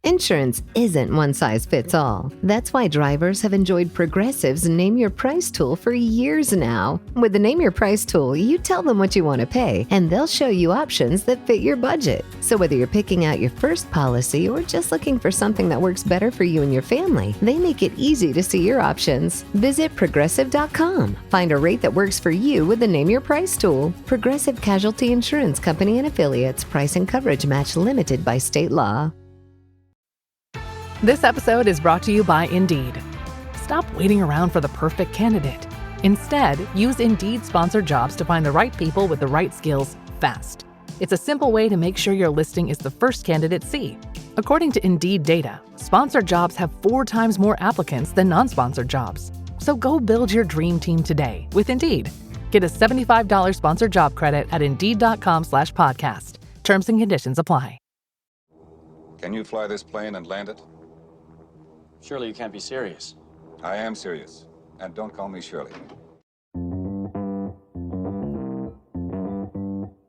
Insurance isn't one size fits all. That's why drivers have enjoyed Progressive's Name Your Price tool for years now. With the Name Your Price tool, you tell them what you want to pay, and they'll show you options that fit your budget. So whether you're picking out your first policy or just looking for something that works better for you and your family, they make it easy to see your options. Visit Progressive.com. Find a rate that works for you with the Name Your Price tool. Progressive Casualty Insurance Company and Affiliates. Price and coverage match limited by state law. This episode is brought to you by Indeed. Stop waiting around for the perfect candidate. Instead, use Indeed sponsored jobs to find the right people with the right skills fast. It's a simple way to make sure your listing is the first candidates see. According to Indeed data, sponsored jobs have 4 times more applicants than non-sponsored jobs. So go build your dream team today with Indeed. Get a $75 sponsored job credit at Indeed.com/podcast. Terms and conditions apply. Can you fly this plane and land it? Surely you can't be serious. I am serious. And don't call me Shirley.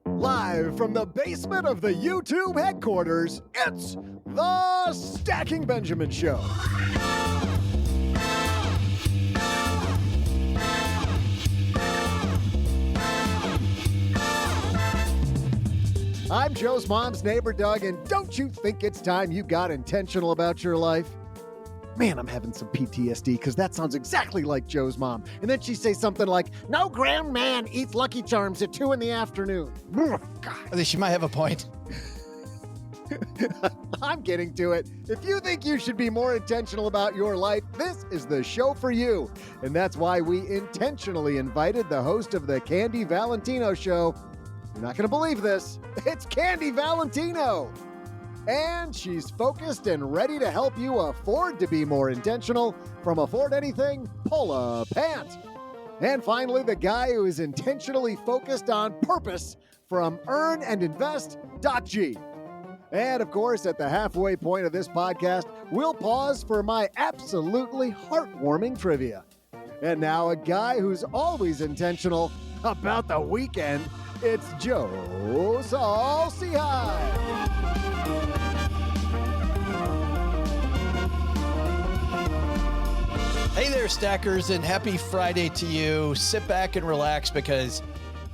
Live from the basement of the YouTube headquarters, it's the Stacking Benjamin Show. I'm Joe's mom's neighbor, Doug, and don't you think it's time you got intentional about your life? Man, I'm having some PTSD because that sounds exactly like Joe's mom. And then she'd say something like, no grown man eats Lucky Charms at 2 p.m. God. At least she might have a point. I'm getting to it. If you think you should be more intentional about your life, this is the show for you. And that's why we intentionally invited the host of the Candy Valentino show. You're not going to believe this. It's Candy Valentino. And she's focused and ready to help you afford to be more intentional from Afford Anything, Paula Pant. And finally, the guy who is intentionally focused on purpose from earnandinvest.g. And of course, at the halfway point of this podcast, we'll pause for my absolutely heartwarming trivia. And now a guy who's always intentional about the weekend, it's Joe Saul-Sehy. Hey there, stackers, and happy Friday to you. Sit back and relax because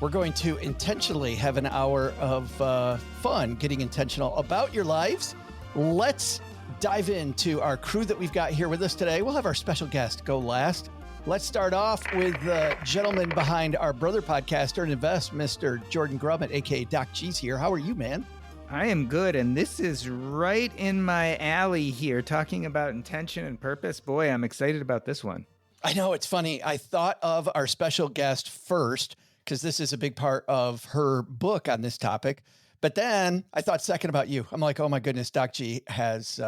we're going to intentionally have an hour of fun getting intentional about your lives. Let's dive into our crew that we've got here with us today. We'll have our special guest go last. Let's start off with the gentleman behind our brother podcast, Earn and Invest, Mr. Jordan Grummett, a.k.a. Doc G's here. How are you, man? I am good, and this is right in my alley here, talking about intention and purpose. Boy, I'm excited about this one. I know, it's funny. I thought of our special guest first, because this is a big part of her book on this topic. But then I thought second about you. I'm like, oh my goodness, Doc G has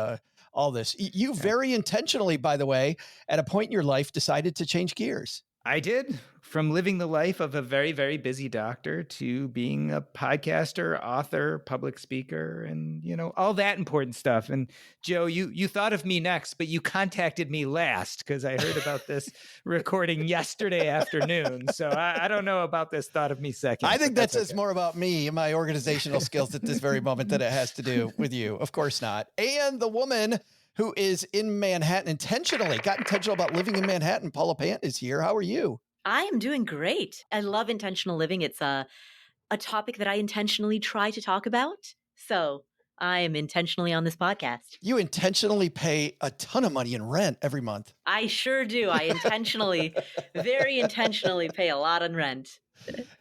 all this. You very intentionally, by the way, at a point in your life, decided to change gears. I did. From living the life of a very, very busy doctor to being a podcaster, author, public speaker, and, you know, all that important stuff. And Joe, you thought of me next, but you contacted me last because I heard about this recording yesterday afternoon. So I don't know about this thought of me second. I think that says more about me and my organizational skills at this very moment than it has to do with you. Of course not. And the woman who is in Manhattan intentionally, got intentional about living in Manhattan, Paula Pant is here. How are you? I am doing great. I love intentional living. It's a topic that I intentionally try to talk about. So I am intentionally on this podcast. You intentionally pay a ton of money in rent every month. I sure do. I intentionally, very intentionally pay a lot in rent.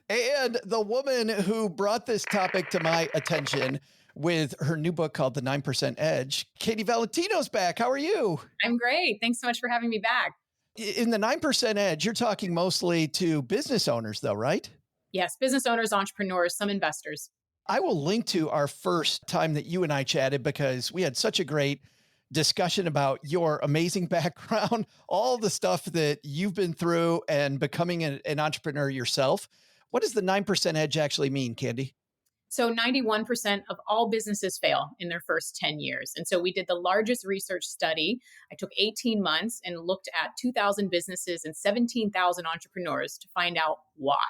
And the woman who brought this topic to my attention with her new book called The 9% Edge, Candy Valentino's back. How are you? I'm great. Thanks so much for having me back. In the 9% Edge, you're talking mostly to business owners though, right? Yes, business owners, entrepreneurs, some investors. I will link to our first time that you and I chatted because we had such a great discussion about your amazing background, all the stuff that you've been through and becoming an entrepreneur yourself. What does the 9% Edge actually mean, Candy? So 91% of all businesses fail in their first 10 years. And so we did the largest research study. I took 18 months and looked at 2,000 businesses and 17,000 entrepreneurs to find out why.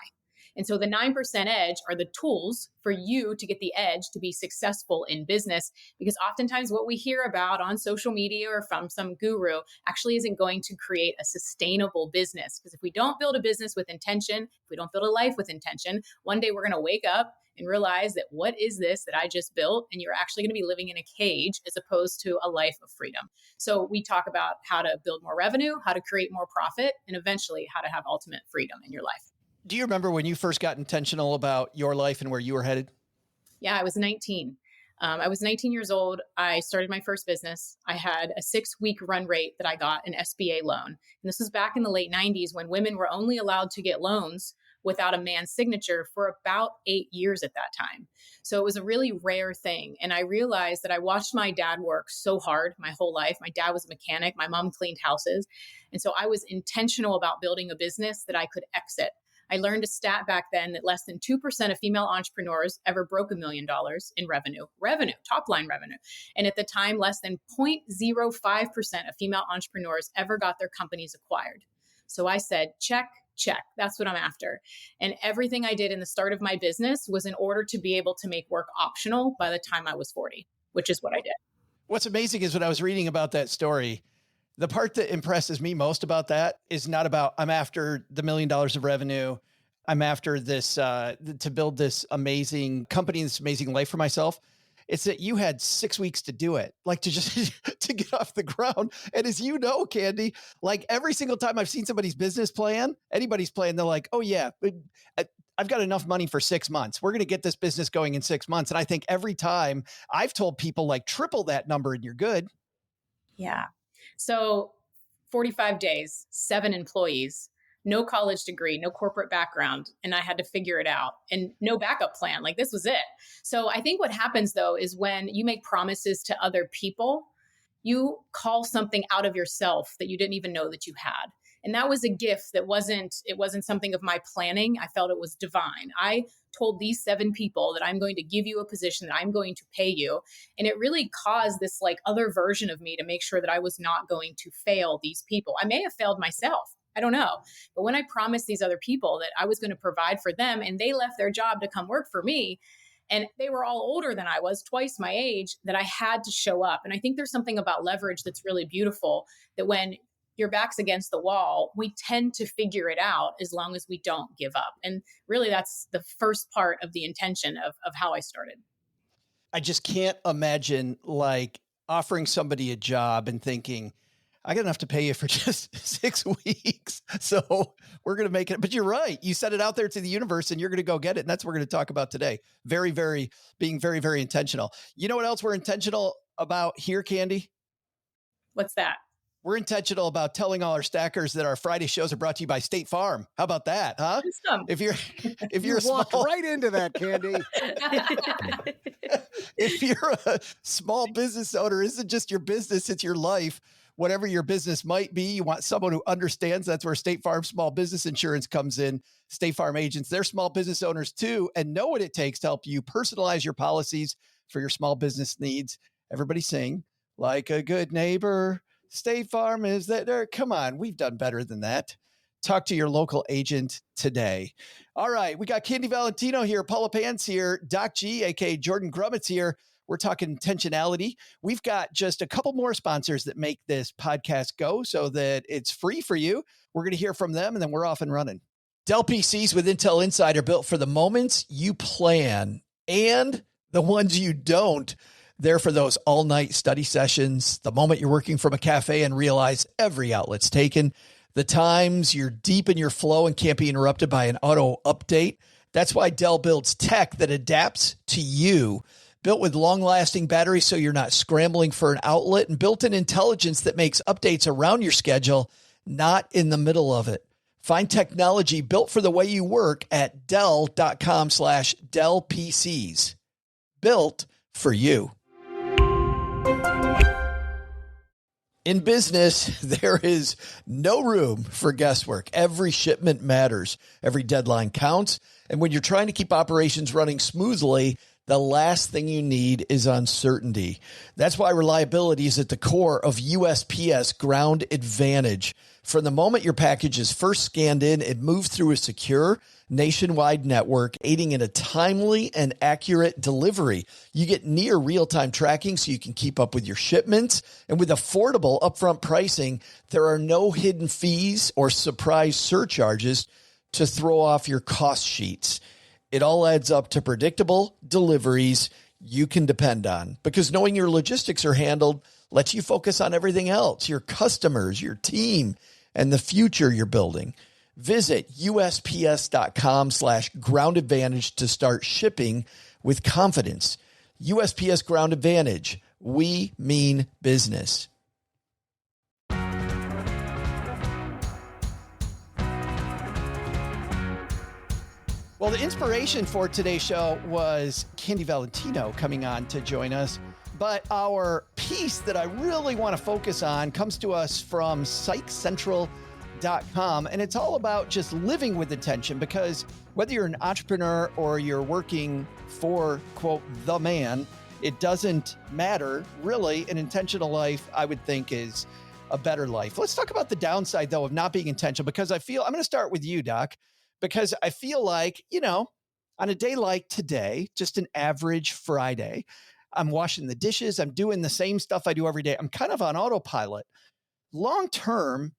And so the 9% edge are the tools for you to get the edge to be successful in business, because oftentimes what we hear about on social media or from some guru actually isn't going to create a sustainable business. Because if we don't build a business with intention, if we don't build a life with intention, one day we're going to wake up and realize that what is this that I just built? And you're actually going to be living in a cage as opposed to a life of freedom. So we talk about how to build more revenue, how to create more profit, and eventually how to have ultimate freedom in your life. Do you remember when you first got intentional about your life and where you were headed? Yeah, I was 19. I was 19 years old. I started my first business. I had a 6-week run rate that I got an SBA loan. And this was back in the late 90s when women were only allowed to get loans without a man's signature for about 8 years at that time. So it was a really rare thing. And I realized that I watched my dad work so hard my whole life. My dad was a mechanic. My mom cleaned houses. And so I was intentional about building a business that I could exit. I learned a stat back then that less than 2% of female entrepreneurs ever broke $1 million in revenue, top line revenue. And at the time, less than 0.05% of female entrepreneurs ever got their companies acquired. So I said, check. That's what I'm after. And everything I did in the start of my business was in order to be able to make work optional by the time I was 40, which is what I did. What's amazing is when I was reading about that story, the part that impresses me most about that is not about, I'm after the $1 million of revenue. I'm after this, to build this amazing company, this amazing life for myself. It's that you had 6 weeks to do it, like to just to get off the ground. And as you know, Candy, like every single time I've seen somebody's business plan, anybody's plan, they're like, oh yeah, I've got enough money for 6 months. We're going to get this business going in 6 months. And I think every time I've told people like triple that number and you're good. Yeah. So 45 days, 7 employees, no college degree, no corporate background. And I had to figure it out and no backup plan. Like this was it. So I think what happens though, is when you make promises to other people, you call something out of yourself that you didn't even know that you had. And that was a gift that wasn't something of my planning. I felt it was divine. I told these 7 people that I'm going to give you a position, that I'm going to pay you. And it really caused this like other version of me to make sure that I was not going to fail these people. I may have failed myself. I don't know. But when I promised these other people that I was going to provide for them and they left their job to come work for me, and they were all older than I was, twice my age, that I had to show up. And I think there's something about leverage that's really beautiful, that when your back's against the wall, we tend to figure it out as long as we don't give up. And really, that's the first part of the intention of how I started. I just can't imagine like offering somebody a job and thinking, I got enough to pay you for just 6 weeks. So we're going to make it. But you're right. You set it out there to the universe and you're going to go get it. And that's what we're going to talk about today. Being very, very intentional. You know what else we're intentional about here, Candy? What's that? We're intentional about telling all our stackers that our Friday shows are brought to you by State Farm. How about that, huh? Awesome. If you're walked right into that, Candy. If you're a small business owner, it isn't just your business, it's your life. Whatever your business might be, you want someone who understands. That's where State Farm Small Business Insurance comes in. State Farm agents, they're small business owners too, and know what it takes to help you personalize your policies for your small business needs. Everybody sing, like a good neighbor, State Farm is there. Come on, we've done better than that. Talk to your local agent today. All right, we got Candy Valentino here, Paula Pant here, Doc G, aka Jordan Grummett's here. We're talking intentionality. We've got just a couple more sponsors that make this podcast go so that it's free for you. We're going to hear from them and then we're off and running. Dell PCs with Intel Inside are built for the moments you plan and the ones you don't. They're for those all-night study sessions, the moment you're working from a cafe and realize every outlet's taken, the times you're deep in your flow and can't be interrupted by an auto update. That's why Dell builds tech that adapts to you. Built with long-lasting batteries so you're not scrambling for an outlet, and built-in intelligence that makes updates around your schedule, not in the middle of it. Find technology built for the way you work at Dell.com/Dell PCs. Built for you. In business, there is no room for guesswork. Every shipment matters. Every deadline counts. And when you're trying to keep operations running smoothly, the last thing you need is uncertainty. That's why reliability is at the core of USPS Ground Advantage. From the moment your package is first scanned in and moved through a secure, nationwide network, aiding in a timely and accurate delivery. You get near real-time tracking so you can keep up with your shipments. And with affordable upfront pricing, there are no hidden fees or surprise surcharges to throw off your cost sheets. It all adds up to predictable deliveries you can depend on, because knowing your logistics are handled lets you focus on everything else, your customers, your team, and the future you're building. Visit USPS.com/Ground Advantage to start shipping with confidence. USPS Ground Advantage. We mean business. Well, the inspiration for today's show was Candy Valentino coming on to join us. But our piece that I really want to focus on comes to us from PsychCentral.com. And it's all about just living with intention, because whether you're an entrepreneur or you're working for, quote, the man, it doesn't matter. Really, an intentional life, I would think, is a better life. Let's talk about the downside, though, of not being intentional, because I'm going to start with you, Doc. Because I feel like, on a day like today, just an average Friday, I'm washing the dishes, I'm doing the same stuff I do every day. I'm kind of on autopilot. Long term,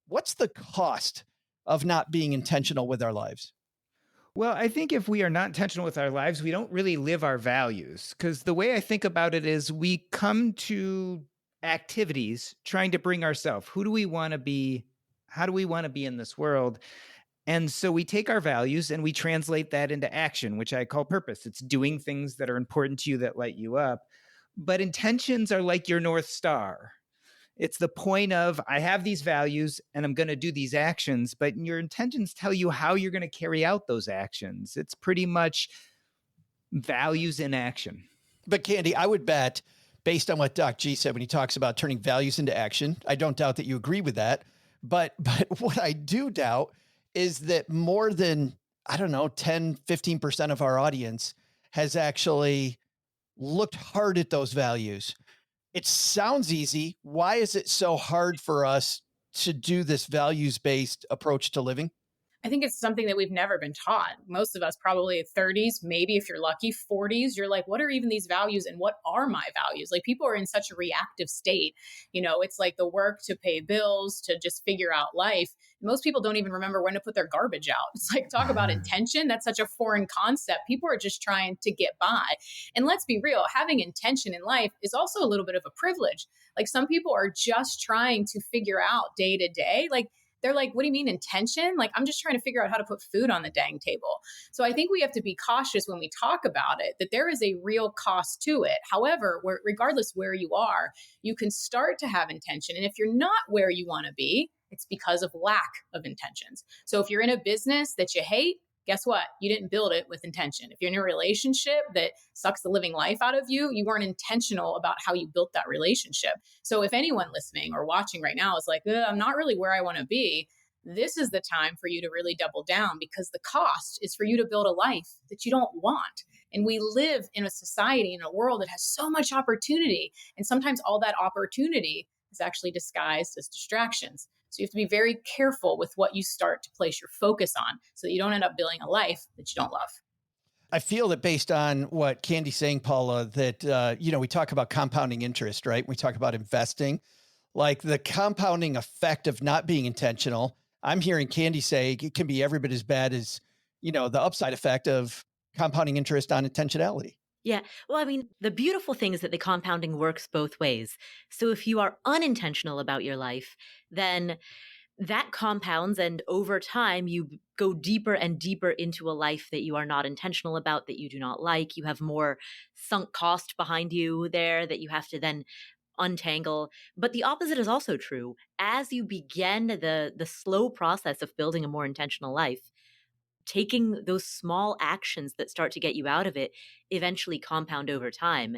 what's the cost of not being intentional with our lives? Well, I think if we are not intentional with our lives, we don't really live our values. Because the way I think about it is we come to activities trying to bring ourselves. Who do we want to be? How do we want to be in this world? And so we take our values and we translate that into action, which I call purpose. It's doing things that are important to you, that light you up. But intentions are like your North Star. It's the point of, I have these values and I'm going to do these actions, but your intentions tell you how you're going to carry out those actions. It's pretty much values in action. But Candy, I would bet, based on what Doc G said when he talks about turning values into action, I don't doubt that you agree with that. But what I do doubt is that more than, 10, 15% of our audience has actually looked hard at those values. It sounds easy. Why is it so hard for us to do this values-based approach to living? I think it's something that we've never been taught. Most of us probably 30s, maybe if you're lucky, 40s, you're like, what are even these values and what are my values? Like, people are in such a reactive state. It's like the work to pay bills, to just figure out life. Most people don't even remember when to put their garbage out. It's like, talk about intention. That's such a foreign concept. People are just trying to get by. And let's be real, having intention in life is also a little bit of a privilege. Like, some people are just trying to figure out day to day, they're like, what do you mean intention? Like, I'm just trying to figure out how to put food on the dang table. So I think we have to be cautious when we talk about it, that there is a real cost to it. However, regardless where you are, you can start to have intention. And if you're not where you want to be, it's because of lack of intentions. So if you're in a business that you hate, guess what? You didn't build it with intention. If you're in a relationship that sucks the living life out of you, you weren't intentional about how you built that relationship. So if anyone listening or watching right now is like, I'm not really where I want to be, this is the time for you to really double down, because the cost is for you to build a life that you don't want. And we live in a society, in a world that has so much opportunity. And sometimes all that opportunity is actually disguised as distractions. So you have to be very careful with what you start to place your focus on, so that you don't end up building a life that you don't love. I feel that based on what Candy's saying, Paula, that, we talk about compounding interest, right? We talk about investing, like the compounding effect of not being intentional. I'm hearing Candy say it can be every bit as bad as, the upside effect of compounding interest on intentionality. Yeah. Well, I mean, the beautiful thing is that the compounding works both ways. So if you are unintentional about your life, then that compounds, and over time you go deeper and deeper into a life that you are not intentional about, that you do not like. You have more sunk cost behind you there that you have to then untangle. But the opposite is also true. As you begin the slow process of building a more intentional life, taking those small actions that start to get you out of it eventually compound over time.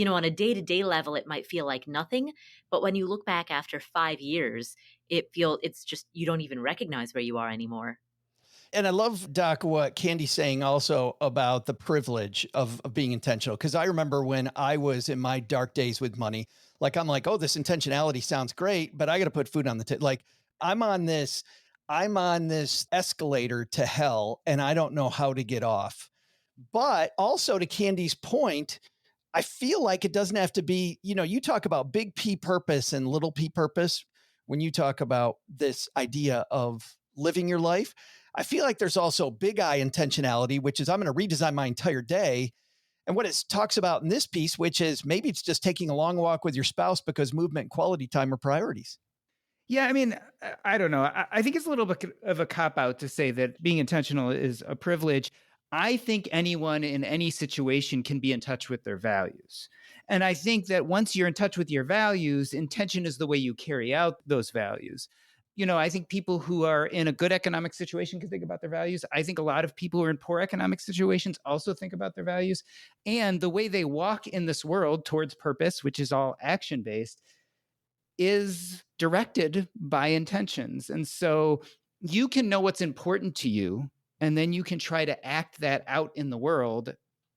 On a day-to-day level, it might feel like nothing, but when you look back after 5 years, it's just, you don't even recognize where you are anymore. And I love, Doc, what Candy's saying also about the privilege of being intentional. Because I remember when I was in my dark days with money, I'm like, oh, this intentionality sounds great, but I got to put food on the table. I'm on this, I'm on this escalator to hell and I don't know how to get off. But also to Candy's point, I feel like it doesn't have to be, you talk about big P purpose and little P purpose. When you talk about this idea of living your life, I feel like there's also big I intentionality, which is I'm going to redesign my entire day. And what it talks about in this piece, which is maybe it's just taking a long walk with your spouse because movement and quality time are priorities. Yeah, I mean, I don't know. I think it's a little bit of a cop-out to say that being intentional is a privilege. I think anyone in any situation can be in touch with their values. And I think that once you're in touch with your values, intention is the way you carry out those values. I think people who are in a good economic situation can think about their values. I think a lot of people who are in poor economic situations also think about their values. And the way they walk in this world towards purpose, which is all action-based, is directed by intentions. And so you can know what's important to you, and then you can try to act that out in the world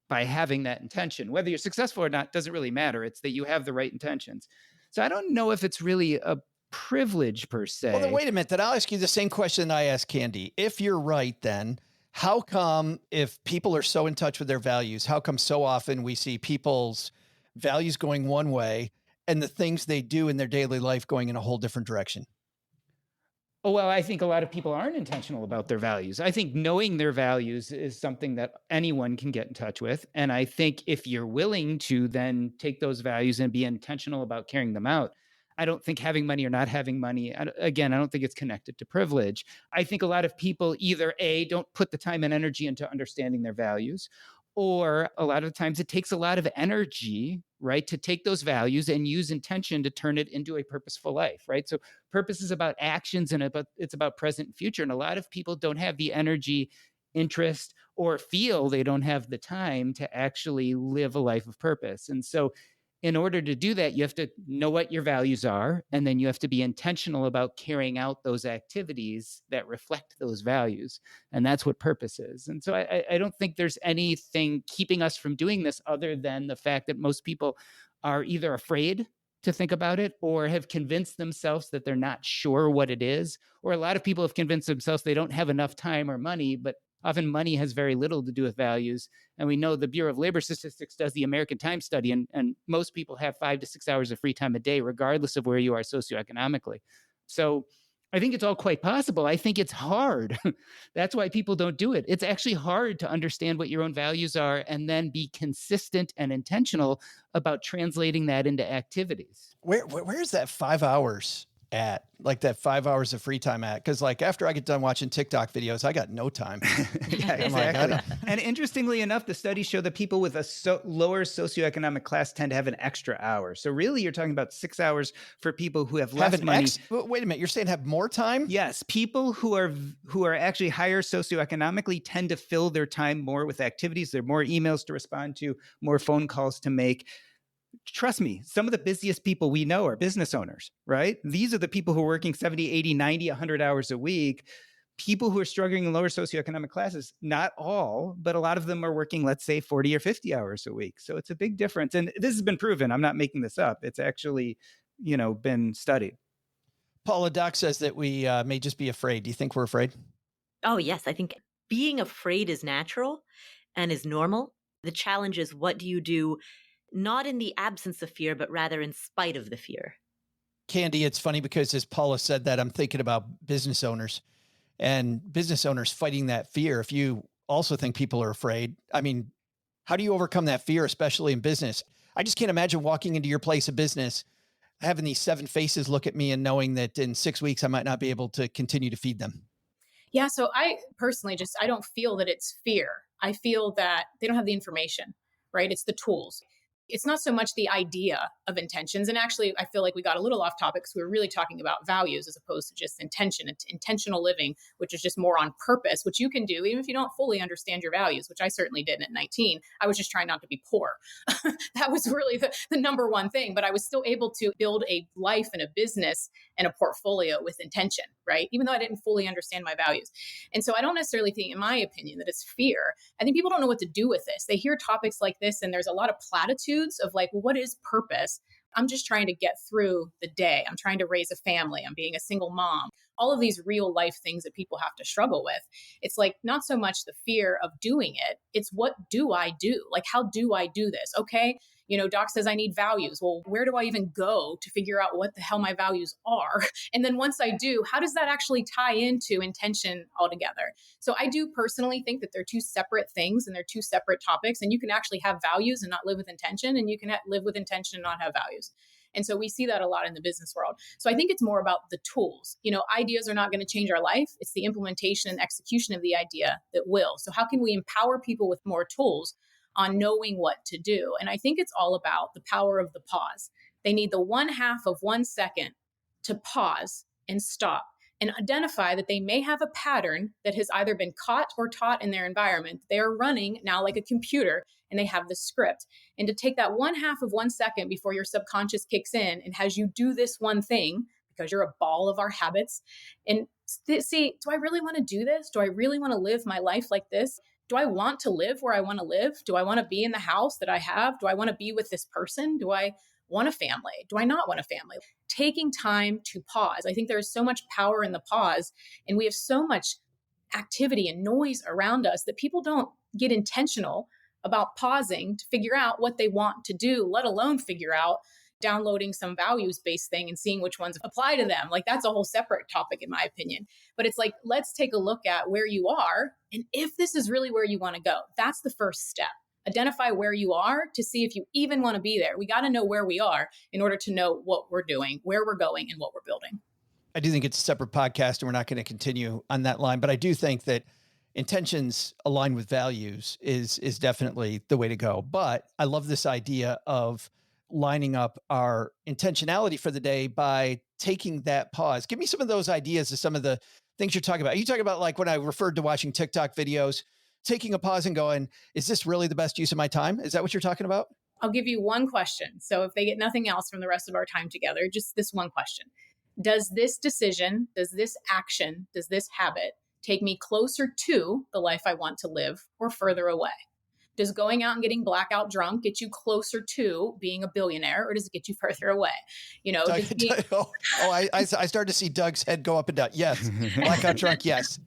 by having that intention. Whether you're successful or not doesn't really matter. It's that you have the right intentions. So I don't know if it's really a privilege per se. Well, then wait a minute. Then I'll ask you the same question I asked Candy. If you're right, then how come if people are so in touch with their values, how come so often we see people's values going one way and the things they do in their daily life going in a whole different direction? Oh, well, I think a lot of people aren't intentional about their values. I think knowing their values is something that anyone can get in touch with. And I think if you're willing to then take those values and be intentional about carrying them out, I don't think having money or not having money, again, I don't think it's connected to privilege. I think a lot of people either A, don't put the time and energy into understanding their values, or a lot of times it takes a lot of energy, right, to take those values and use intention to turn it into a purposeful life, right? So purpose is about actions and it's about present and future. And a lot of people don't have the energy, interest, or feel they don't have the time to actually live a life of purpose. And so in order to do that, you have to know what your values are, and then you have to be intentional about carrying out those activities that reflect those values. And that's what purpose is. And so I don't think there's anything keeping us from doing this other than the fact that most people are either afraid to think about it or have convinced themselves that they're not sure what it is. Or a lot of people have convinced themselves they don't have enough time or money, but often money has very little to do with values. And we know the Bureau of Labor Statistics does the American Time Study, and most people have 5 to 6 hours of free time a day, regardless of where you are socioeconomically. So I think it's all quite possible. I think it's hard. That's why people don't do it. It's actually hard to understand what your own values are and then be consistent and intentional about translating that into activities. Where's that 5 hours at? Like that 5 hours of free time at? Because like after I get done watching TikTok videos, I got no time. Yeah, exactly. And interestingly enough, the studies show that people with a lower socioeconomic class tend to have an extra hour. So really, you're talking about 6 hours for people who have less money. Wait a minute, you're saying have more time? Yes, people who are actually higher socioeconomically tend to fill their time more with activities. There are more emails to respond to, more phone calls to make. Trust me, some of the busiest people we know are business owners, right? These are the people who are working 70, 80, 90, 100 hours a week. People who are struggling in lower socioeconomic classes, not all, but a lot of them are working, let's say, 40 or 50 hours a week. So it's a big difference. And this has been proven. I'm not making this up. It's actually, been studied. Paula, Doc says that we may just be afraid. Do you think we're afraid? Oh, yes. I think being afraid is natural and is normal. The challenge is, what do you do not in the absence of fear, but rather in spite of the fear? Candy, it's funny because as Paula said that, I'm thinking about business owners and business owners fighting that fear. If you also think people are afraid, I mean, how do you overcome that fear, especially in business? I just can't imagine walking into your place of business, having these 7 faces look at me and knowing that in 6 weeks, I might not be able to continue to feed them. Yeah. So I personally I don't feel that it's fear. I feel that they don't have the information, right? It's the tools. It's not so much the idea of intentions. And actually, I feel like we got a little off topic because we were really talking about values as opposed to just intention. It's intentional living, which is just more on purpose, which you can do even if you don't fully understand your values, which I certainly didn't at 19. I was just trying not to be poor. That was really the number one thing. But I was still able to build a life and a business and a portfolio with intention, right? Even though I didn't fully understand my values. And so I don't necessarily think, in my opinion, that it's fear. I think people don't know what to do with this. They hear topics like this and there's a lot of platitudes of like, well, what is purpose? I'm just trying to get through the day. I'm trying to raise a family. I'm being a single mom. All of these real life things that people have to struggle with. It's like not so much the fear of doing it. It's what do I do? Like, how do I do this? Okay. Doc says I need values. Well, where do I even go to figure out what the hell my values are? And then once I do, how does that actually tie into intention altogether? So I do personally think that they're two separate things and they're two separate topics. And you can actually have values and not live with intention, and you can live with intention and not have values. And so we see that a lot in the business world. So I think it's more about the tools. Ideas are not going to change our life. It's the implementation and execution of the idea that will. So how can we empower people with more tools on knowing what to do? And I think it's all about the power of the pause. They need the 1/2 of 1 second to pause and stop and identify that they may have a pattern that has either been caught or taught in their environment. They are running now like a computer and they have the script. And to take that 1/2 of 1 second before your subconscious kicks in and has you do this one thing, because you're a ball of our habits, and see, do I really want to do this? Do I really want to live my life like this? Do I want to live where I want to live? Do I want to be in the house that I have? Do I want to be with this person? Do I want a family? Do I not want a family? Taking time to pause. I think there is so much power in the pause, and we have so much activity and noise around us that people don't get intentional about pausing to figure out what they want to do, let alone figure out downloading some values-based thing and seeing which ones apply to them. Like, that's a whole separate topic, in my opinion. But it's like, let's take a look at where you are and if this is really where you want to go. That's the first step. Identify where you are to see if you even want to be there. We got to know where we are in order to know what we're doing, where we're going, and what we're building. I do think it's a separate podcast, and we're not going to continue on that line, but I do think that intentions aligned with values is definitely the way to go. But I love this idea of lining up our intentionality for the day by taking that pause. Give me some of those ideas of some of the things you're talking about. You talk about, like, when I referred to watching TikTok videos, taking a pause and going, is this really the best use of my time? Is that what you're talking about? I'll give you one question. So if they get nothing else from the rest of our time together, just this one question. Does this decision, does this action, does this habit take me closer to the life I want to live or further away? Does going out and getting blackout drunk get you closer to being a billionaire, or does it get you further away? I started to see Doug's head go up and down. Yes. Blackout drunk. Yes.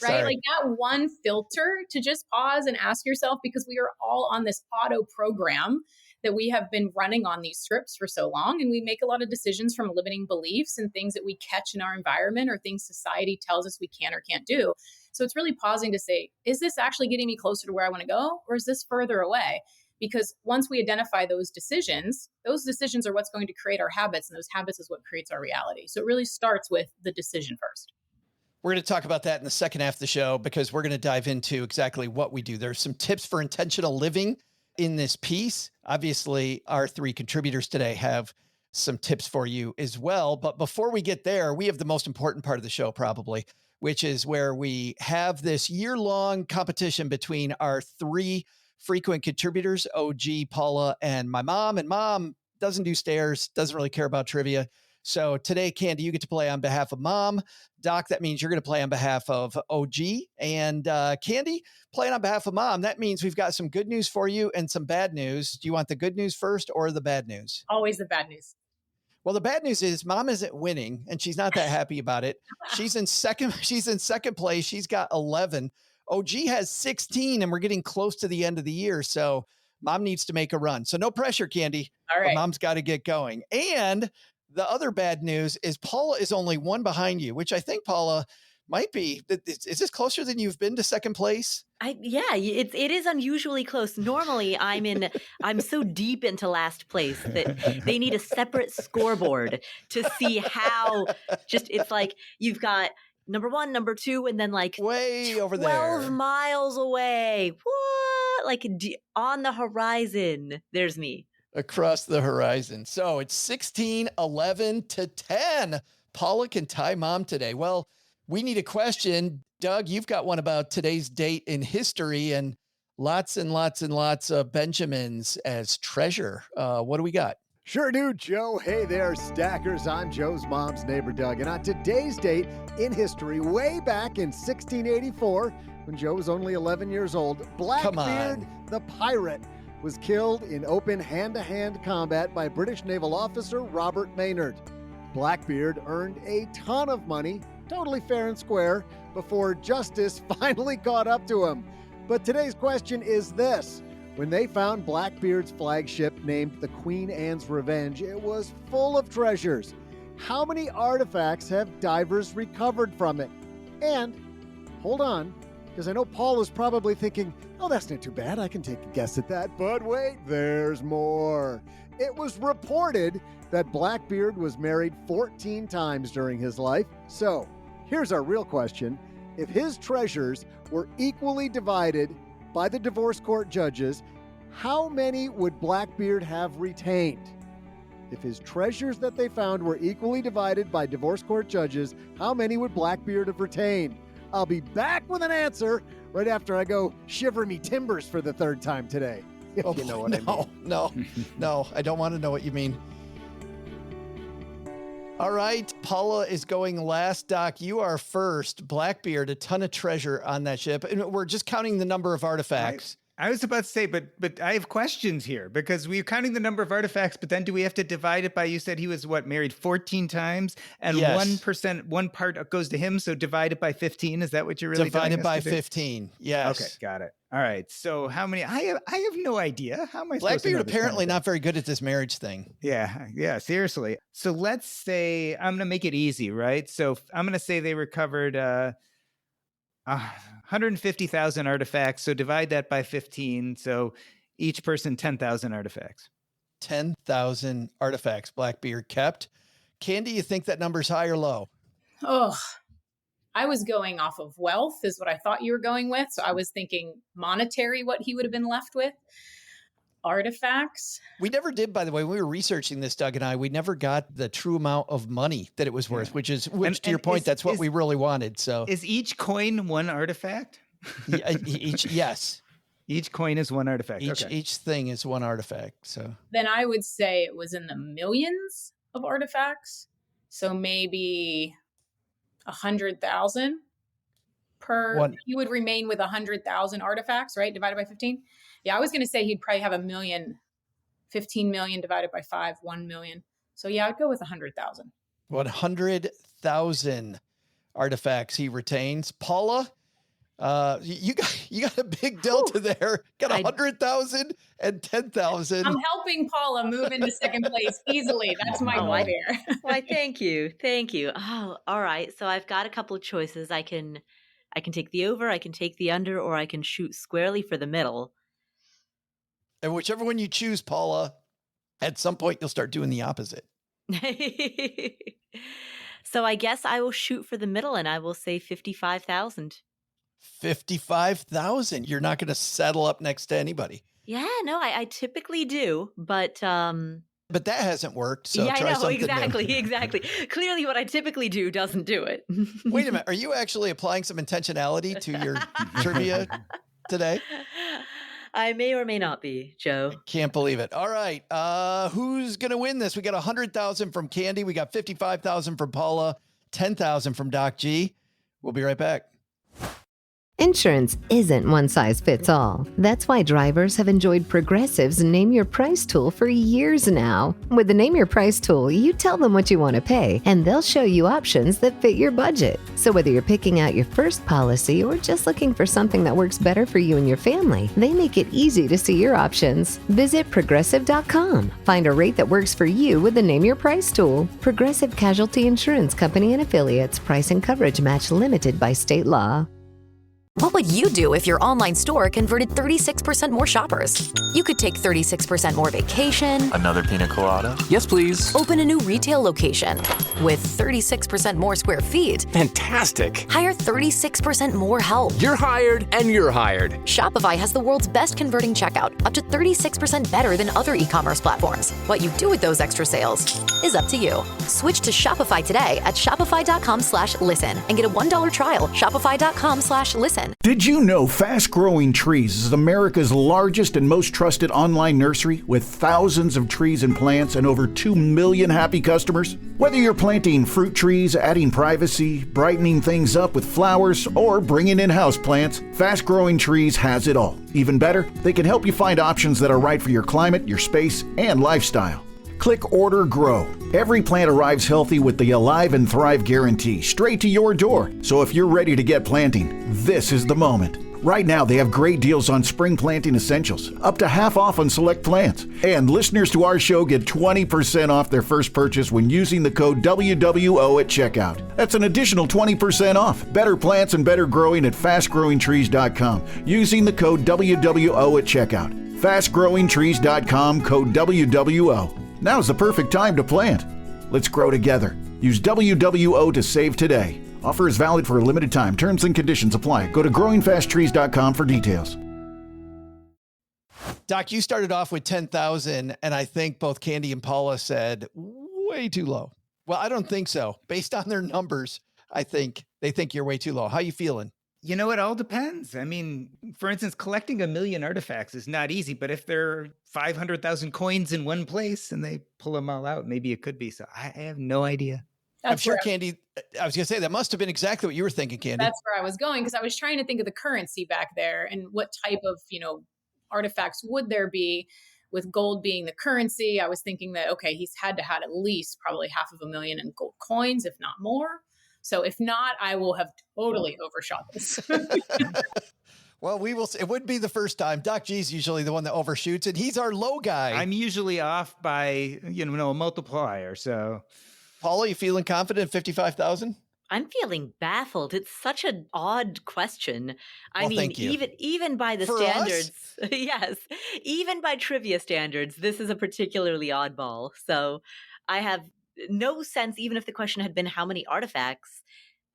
Right. Sorry. Like that one filter to just pause and ask yourself, because we are all on this auto program that we have been running on these scripts for so long. And we make a lot of decisions from limiting beliefs and things that we catch in our environment or things society tells us we can or can't do. So it's really pausing to say, is this actually getting me closer to where I want to go, or is this further away? Because once we identify those decisions are what's going to create our habits, and those habits is what creates our reality. So it really starts with the decision first. We're going to talk about that in the second half of the show, because we're going to dive into exactly what we do. There's some tips for intentional living in this piece. Obviously, our 3 contributors today have some tips for you as well. But before we get there, we have the most important part of the show, probably, which is where we have this year-long competition between our 3 frequent contributors, OG, Paula, and my mom. And mom doesn't do stairs, doesn't really care about trivia. So today, Candy, you get to play on behalf of mom. Doc, that means you're going to play on behalf of OG. And Candy, playing on behalf of mom. That means we've got some good news for you and some bad news. Do you want the good news first or the bad news? Always the bad news. Well, the bad news is mom isn't winning, and she's not that happy about it. She's in second place. She's got 11. OG has 16, and we're getting close to the end of the year. So mom needs to make a run. So no pressure, Candy. All right. But mom's got to get going. And the other bad news is Paula is only 1 behind you, which I think, Paula, might be. Is this closer than you've been to second place? It is unusually close. Normally, I'm so deep into last place that they need a separate scoreboard to see how. It's like you've got number 1, number 2, and then like way over 12 there, miles away. What? Like on the horizon? There's me. Across the horizon. So it's 16-11 to 10. Paula can tie mom today. Well, we need a question. Doug, you've got one about today's date in history and lots and lots and lots of Benjamins as treasure. What do we got? Sure do, Joe. Hey there, stackers. I'm Joe's mom's neighbor, Doug. And on today's date in history, way back in 1684, when Joe was only 11 years old, Blackbeard the pirate was killed in open hand-to-hand combat by British naval officer Robert Maynard. Blackbeard earned a ton of money, totally fair and square, before justice finally caught up to him. But today's question is this. When they found Blackbeard's flagship named the Queen Anne's Revenge, it was full of treasures. How many artifacts have divers recovered from it? And, hold on, because I know Paul is probably thinking, oh, that's not too bad, I can take a guess at that. But wait, there's more. It was reported that Blackbeard was married 14 times during his life. So, here's our real question. If his treasures were equally divided by the divorce court judges, how many would Blackbeard have retained? If his treasures that they found were equally divided by divorce court judges, how many would Blackbeard have retained? I'll be back with an answer right after I go shiver me timbers for the third time today. If you know what I mean. No, I don't want to know what you mean. All right, Paula is going last. Doc, you are first. Blackbeard, a ton of treasure on that ship. And we're just counting the number of artifacts. I was about to say, but I have questions here because we're counting the number of artifacts, but then do we have to divide it by, you said he was married 14 times and Yes. 1%, one part goes to him. So divide it by 15. Is that what you're really Divided by 15. Yes. Okay. Got it. All right. So how many, I have no idea. How am I supposed to know Blackbeard this apparently kind of not very good at this marriage thing. Yeah, seriously. So let's say, I'm going to make it easy, right? So I'm going to say they recovered 150,000 artifacts. So divide that by 15. So each person, 10,000 artifacts. 10,000 artifacts Blackbeard kept. Candy, you think that number's high or low? Oh, I was going off of wealth is what I thought you were going with. So I was thinking monetary, what he would have been left with. Artifacts. We never did, by the way, when we were researching this, Doug and I, we never got the true amount of money that it was worth, which to your point, that's what we really wanted. So is each coin one artifact? Yes. Each coin is one artifact. Each thing is one artifact. So then I would say it was in the millions of artifacts. So maybe 100,000 per. One. He would remain with 100,000 artifacts, right? Divided by 15. Yeah, I was going to say he'd probably have 1 million, 15 million divided by 5, 1 million. So yeah, I'd go with 100,000. 100,000 artifacts he retains. Paula, you got a big delta there. Got 100,000 and 10,000. I'm helping Paula move into second place easily. That's my goal here. Why, thank you. Oh, all right. So I've got a couple of choices. I can take the over, I can take the under, or I can shoot squarely for the middle. And whichever one you choose, Paula, at some point you'll start doing the opposite. So I guess I will shoot for the middle and I will say 55,000. 55,000. You're not going to settle up next to anybody. Yeah, no, I typically do, but that hasn't worked. So yeah, try I know, something new. exactly. Clearly what I typically do doesn't do it. Wait a minute. Are you actually applying some intentionality to your trivia today? I may or may not be, Joe. Can't believe it. All right. Who's going to win this? We got 100,000 from Candy. We got 55,000 from Paula, 10,000 from Doc G. We'll be right back. Insurance isn't one size fits all. That's why drivers have enjoyed Progressive's Name Your Price tool for years now. With the Name Your Price tool, you tell them what you want to pay, and they'll show you options that fit your budget. So whether you're picking out your first policy or just looking for something that works better for you and your family, they make it easy to see your options. Visit Progressive.com. Find a rate that works for you with the Name Your Price tool. Progressive Casualty Insurance Company and Affiliates. Price and coverage match limited by state law. What would you do if your online store converted 36% more shoppers? You could take 36% more vacation. Another pina colada? Yes, please. Open a new retail location with 36% more square feet. Fantastic. Hire 36% more help. You're hired and you're hired. Shopify has the world's best converting checkout, up to 36% better than other e-commerce platforms. What you do with those extra sales is up to you. Switch to Shopify today at shopify.com/listen and get a $1 trial. Shopify.com/listen. often. Did you know Fast Growing Trees is America's largest and most trusted online nursery with thousands of trees and plants and over 2 million happy customers? Whether you're planting fruit trees, adding privacy, brightening things up with flowers, or bringing in houseplants, Fast Growing Trees has it all. Even better, they can help you find options that are right for your climate, your space, and lifestyle. Click Order Grow. Every plant arrives healthy with the Alive and Thrive guarantee straight to your door. So if you're ready to get planting, this is the moment. Right now, they have great deals on spring planting essentials, up to half off on select plants. And listeners to our show get 20% off their first purchase when using the code WWO at checkout. That's an additional 20% off. Better plants and better growing at fastgrowingtrees.com using the code WWO at checkout. Fastgrowingtrees.com, code WWO. Now's the perfect time to plant. Let's grow together. Use WWO to save today. Offer is valid for a limited time. Terms and conditions apply. Go to growingfasttrees.com for details. Doc, you started off with 10,000, and I think both Candy and Paula said way too low. Well, I don't think so. Based on their numbers, I think they think you're way too low. How you feeling? You know, it all depends. I mean, for instance, collecting 1 million artifacts is not easy, but if there are 500,000 coins in one place and they pull them all out, maybe it could be. So I have no idea. I'm sure, Candy, I was going to say, that must have been exactly what you were thinking, Candy. That's where I was going, because I was trying to think of the currency back there and what type of, artifacts would there be, with gold being the currency. I was thinking that, okay, he's had to have at least probably 500,000 in gold coins, if not more. So if not, I will have totally overshot this. Well, we will see. It wouldn't be the first time. Doc G's usually the one that overshoots, and he's our low guy. I'm usually off by, a multiplier. So, Paula, you feeling confident? 55,000? I'm feeling baffled. It's such an odd question. I mean, thank you. even by the For standards, yes, even by trivia standards, this is a particularly oddball. So I have no sense, even if the question had been how many artifacts,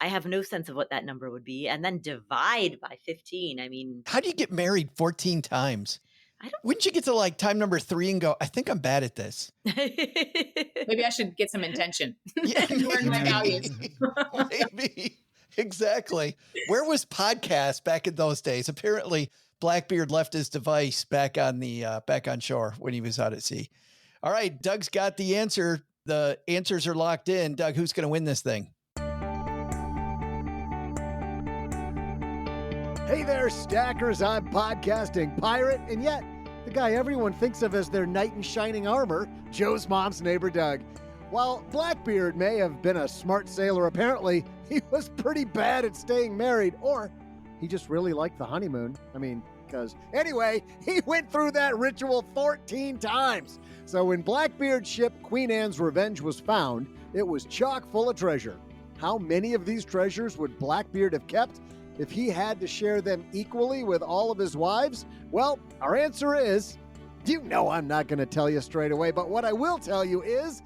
I have no sense of what that number would be. And then divide by 15. I mean, how do you get married 14 times? Wouldn't you get to like time number 3 and go, I think I'm bad at this? Maybe I should get some intention. Yeah, learn my values. Maybe. Exactly. Where was podcast back in those days? Apparently Blackbeard left his device back on shore when he was out at sea. All right. Doug's got the answer. The answers are locked in. Doug, who's going to win this thing? Hey there, stackers. I'm podcasting pirate, and yet the guy everyone thinks of as their knight in shining armor, Joe's mom's neighbor, Doug. While Blackbeard may have been a smart sailor, apparently he was pretty bad at staying married, or he just really liked the honeymoon. Anyway, he went through that ritual 14 times. So when Blackbeard's ship Queen Anne's Revenge was found, it was chock full of treasure. How many of these treasures would Blackbeard have kept if he had to share them equally with all of his wives? Well, our answer is, I'm not going to tell you straight away, but what I will tell you is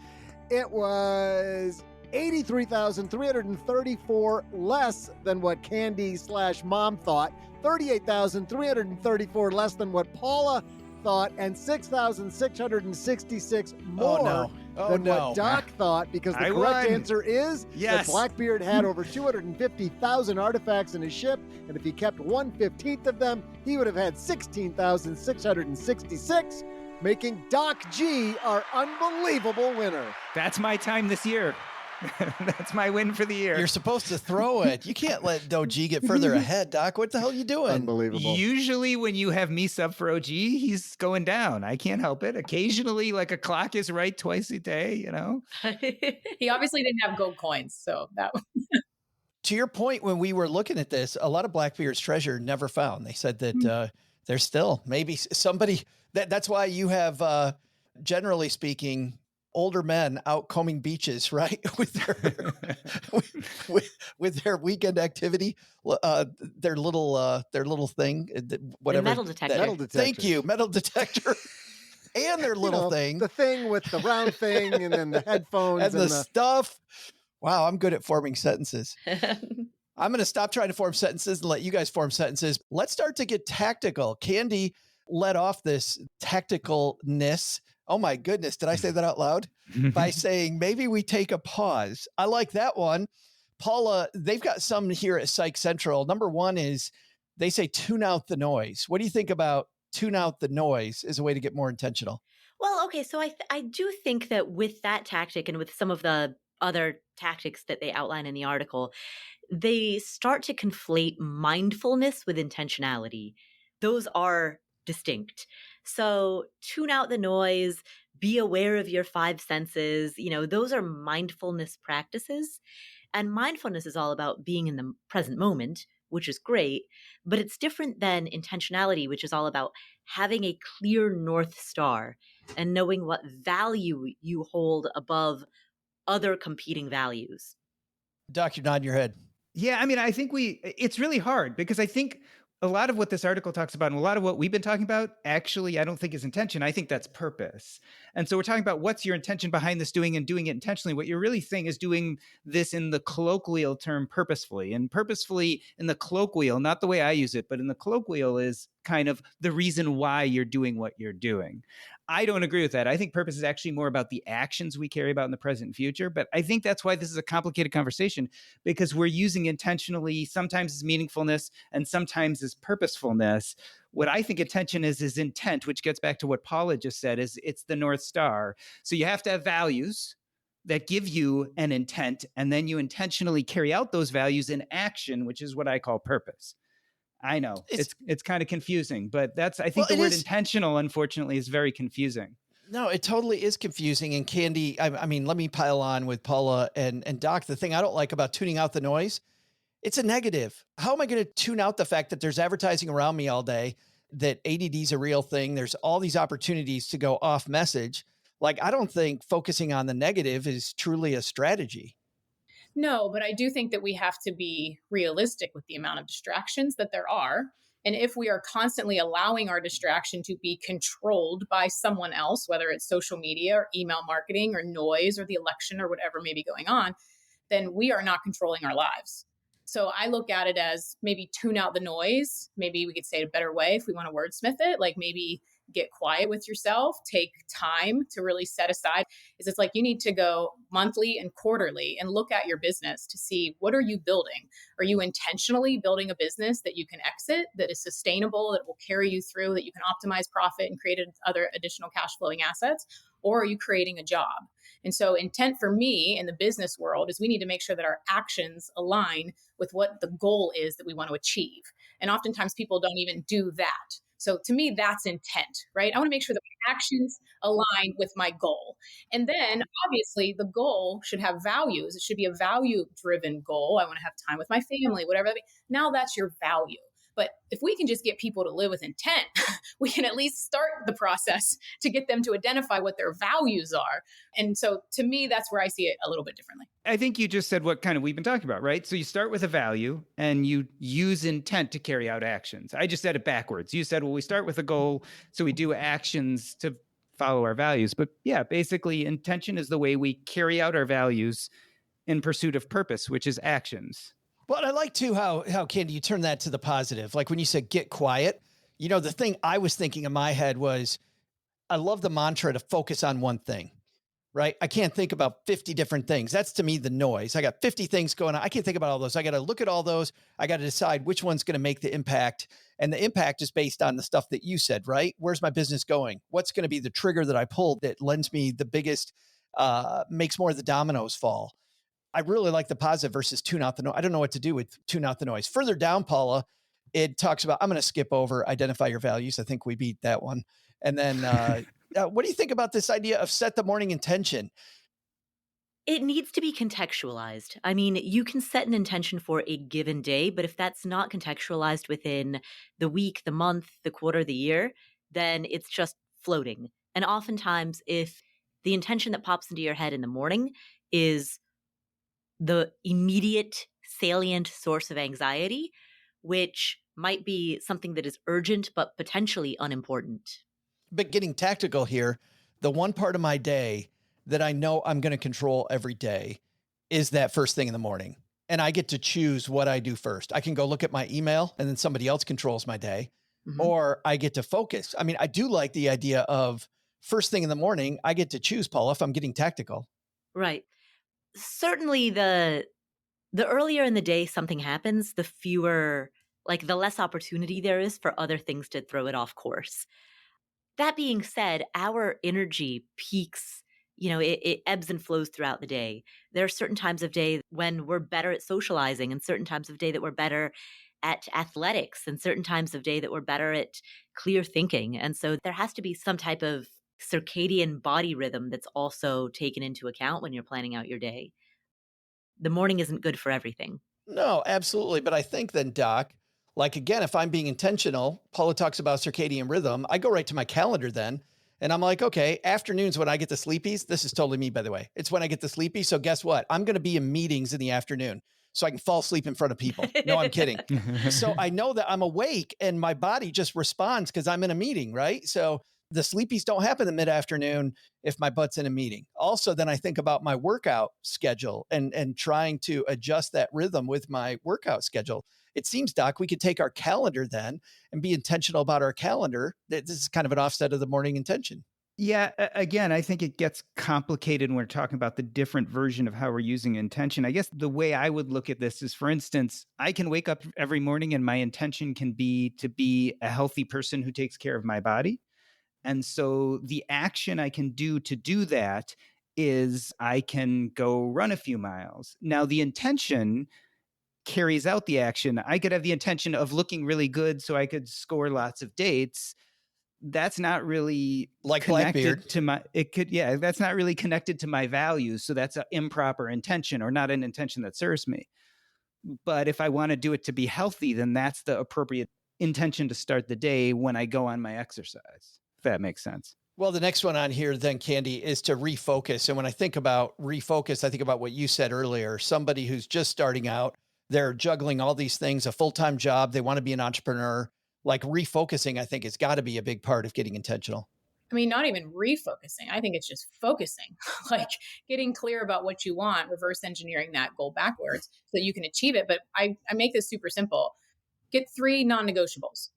it was 83,334 less than what Candy/Mom thought, 38,334 less than what Paula thought, and 6,666 more than what Doc thought, because the correct answer is that Blackbeard had over 250,000 artifacts in his ship, and if he kept 1/15 of them, he would have had 16,666, making Doc G our unbelievable winner. That's my time this year. That's my win for the year. You're supposed to throw it. You can't let OG get further ahead, Doc. What the hell are you doing? Unbelievable. Usually when you have me sub for OG, he's going down. I can't help it. Occasionally, like a clock is right twice a day, He obviously didn't have gold coins, so that To your point, when we were looking at this, a lot of Blackbeard's treasure never found. They said that there's still maybe somebody that's why you have, generally speaking, older men out combing beaches, right? With their weekend activity, their little thing, whatever. Metal detector. Thank you, metal detector. And their little thing. The thing with the round thing, and then the headphones. And the stuff. Wow, I'm good at forming sentences. I'm going to stop trying to form sentences and let you guys form sentences. Let's start to get tactical. Candy led off this tacticalness. Oh my goodness. Did I say that out loud? By saying, maybe we take a pause. I like that one. Paula, they've got some here at Psych Central. Number one is They say tune out the noise. What do you think about tune out the noise as a way to get more intentional? Well, okay, so I do think that with that tactic and with some of the other tactics that they outline in the article, they start to conflate mindfulness with intentionality. Those are distinct. So tune out the noise, be aware of your five senses. Those are mindfulness practices. And mindfulness is all about being in the present moment, which is great, but it's different than intentionality, which is all about having a clear North Star and knowing what value you hold above other competing values. Doc, you're nodding your head. Yeah, I mean, I think it's really hard because I think a lot of what this article talks about and a lot of what we've been talking about, actually, I don't think is intention. I think that's purpose. And so we're talking about what's your intention behind this doing and doing it intentionally. What you're really saying is doing this in the colloquial term purposefully. And purposefully in the colloquial, not the way I use it, but in the colloquial is kind of the reason why you're doing what you're doing. I don't agree with that. I think purpose is actually more about the actions we carry about in the present and future. But I think that's why this is a complicated conversation, because we're using intentionally sometimes as meaningfulness and sometimes as purposefulness. What I think intention is intent, which gets back to what Paula just said, is it's the North Star. So you have to have values that give you an intent, and then you intentionally carry out those values in action, which is what I call purpose. I know it's kind of confusing, but I think the word intentional, unfortunately, is very confusing. No, it totally is confusing. And Candy, I mean, let me pile on with Paula and Doc. The thing I don't like about tuning out the noise, it's a negative. How am I going to tune out the fact that there's advertising around me all day, that ADD is a real thing? There's all these opportunities to go off message. Like, I don't think focusing on the negative is truly a strategy. No, but I do think that we have to be realistic with the amount of distractions that there are. And if we are constantly allowing our distraction to be controlled by someone else, whether it's social media or email marketing or noise or the election or whatever may be going on, then we are not controlling our lives. So I look at it as maybe tune out the noise. Maybe we could say it a better way if we want to wordsmith it, like maybe get quiet with yourself, take time to really set aside. It's like you need to go monthly and quarterly and look at your business to see, what are you building? Are you intentionally building a business that you can exit, that is sustainable, that will carry you through, that you can optimize profit and create other additional cash flowing assets? Or are you creating a job? And so intent for me in the business world is we need to make sure that our actions align with what the goal is that we want to achieve. And oftentimes people don't even do that. So to me, that's intent, right? I want to make sure that my actions align with my goal. And then obviously the goal should have values. It should be a value-driven goal. I want to have time with my family, whatever. Now that's your value. But if we can just get people to live with intent, we can at least start the process to get them to identify what their values are. And so to me, that's where I see it a little bit differently. I think you just said what kind of we've been talking about, right? So you start with a value and you use intent to carry out actions. I just said it backwards. You said, well, we start with a goal, so we do actions to follow our values. But yeah, basically intention is the way we carry out our values in pursuit of purpose, which is actions. Well, I like too how Candy, you turn that to the positive. Like when you said get quiet, the thing I was thinking in my head was, I love the mantra to focus on one thing, right? I can't think about 50 different things. That's to me the noise. I got 50 things going on. I can't think about all those. I got to look at all those. I got to decide which one's going to make the impact. And the impact is based on the stuff that you said, right? Where's my business going? What's going to be the trigger that I pull that lends me the biggest, makes more of the dominoes fall? I really like the positive versus tune out the noise. I don't know what to do with tune out the noise. Further down, Paula, it talks about, I'm going to skip over identify your values. I think we beat that one. And then what do you think about this idea of set the morning intention? It needs to be contextualized. I mean, you can set an intention for a given day, but if that's not contextualized within the week, the month, the quarter, the year, then it's just floating. And oftentimes, if the intention that pops into your head in the morning is the immediate salient source of anxiety, which might be something that is urgent but potentially unimportant. But getting tactical here, the one part of my day that I know I'm going to control every day is that first thing in the morning. And I get to choose what I do first. I can go look at my email and then somebody else controls my day, or I get to focus. I mean, I do like the idea of first thing in the morning, I get to choose, Paula, if I'm getting tactical. Right. Certainly the earlier in the day something happens, the fewer like the less opportunity there is for other things to throw it off course. That being said, our energy peaks, it ebbs and flows throughout the day. There are certain times of day when we're better at socializing, and certain times of day that we're better at athletics, and certain times of day that we're better at clear thinking. And so there has to be some type of circadian body rhythm that's also taken into account when you're planning out your day. The morning isn't good for everything. No, absolutely. But I think then, Doc, like, again, if I'm being intentional, Paula talks about circadian rhythm. I go right to my calendar then. And I'm like, okay, afternoons when I get the sleepies, this is totally me, by the way. It's when I get the sleepies. So guess what? I'm going to be in meetings in the afternoon so I can fall asleep in front of people. No, I'm kidding. So I know that I'm awake and my body just responds because I'm in a meeting, right? So the sleepies don't happen in mid-afternoon if my butt's in a meeting. Also, then I think about my workout schedule and trying to adjust that rhythm with my workout schedule. It seems, Doc, we could take our calendar then and be intentional about our calendar. This is kind of an offset of the morning intention. Yeah, again, I think it gets complicated when we're talking about the different version of how we're using intention. I guess the way I would look at this is, for instance, I can wake up every morning and my intention can be to be a healthy person who takes care of my body. And so the action I can do to do that is I can go run a few miles. Now, the intention carries out the action. I could have the intention of looking really good so I could score lots of dates. That's not really like connected Blackbeard to my, that's not really connected to my values. So that's an improper intention, or not an intention that serves me. But if I want to do it to be healthy, then that's the appropriate intention to start the day when I go on my exercise, if that makes sense. Well, the next one on here then, Candy, is to refocus. And when I think about refocus, I think about what you said earlier. Somebody who's just starting out, they're juggling all these things, a full-time job, they want to be an entrepreneur. Like, refocusing, I think, has got to be a big part of getting intentional. I mean, not even refocusing. I think it's just focusing, like getting clear about what you want, reverse engineering that goal backwards so that you can achieve it. But I make this super simple. Get 3 non-negotiables.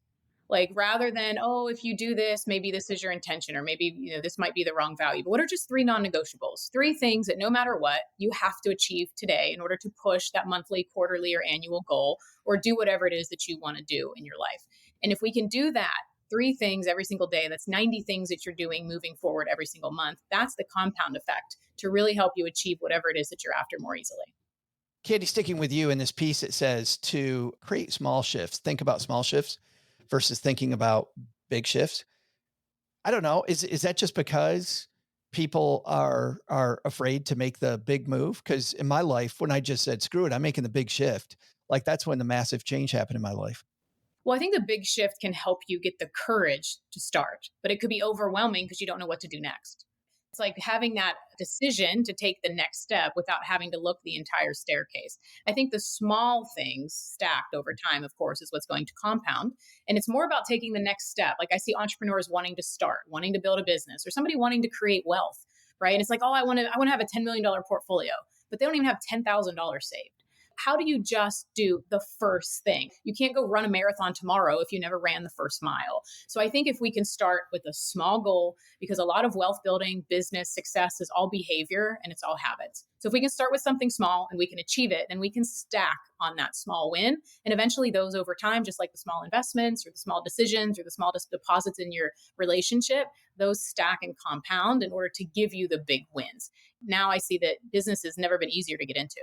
Like, rather than, oh, if you do this, maybe this is your intention, or maybe, this might be the wrong value. But what are just 3 non-negotiables? 3 things that no matter what, you have to achieve today in order to push that monthly, quarterly, or annual goal, or do whatever it is that you want to do in your life. And if we can do that, 3 things every single day, that's 90 things that you're doing moving forward every single month. That's the compound effect to really help you achieve whatever it is that you're after more easily. Candy, sticking with you in this piece, it says to create small shifts. Think about small shifts versus thinking about big shifts. I don't know. Is that just because people are afraid to make the big move? Because in my life, when I just said, screw it, I'm making the big shift, like that's when the massive change happened in my life. Well, I think the big shift can help you get the courage to start, but it could be overwhelming because you don't know what to do next. It's like having that decision to take the next step without having to look the entire staircase. I think the small things stacked over time, of course, is what's going to compound. And it's more about taking the next step. Like, I see entrepreneurs wanting to start, wanting to build a business, or somebody wanting to create wealth, right? And it's like, oh, I want to have a $10 million portfolio, but they don't even have $10,000 saved. How do you just do the first thing? You can't go run a marathon tomorrow if you never ran the first mile. So I think if we can start with a small goal, because a lot of wealth building, business success is all behavior and it's all habits. So if we can start with something small and we can achieve it, then we can stack on that small win. And eventually those over time, just like the small investments or the small decisions or the small deposits in your relationship, those stack and compound in order to give you the big wins. Now I see that business has never been easier to get into,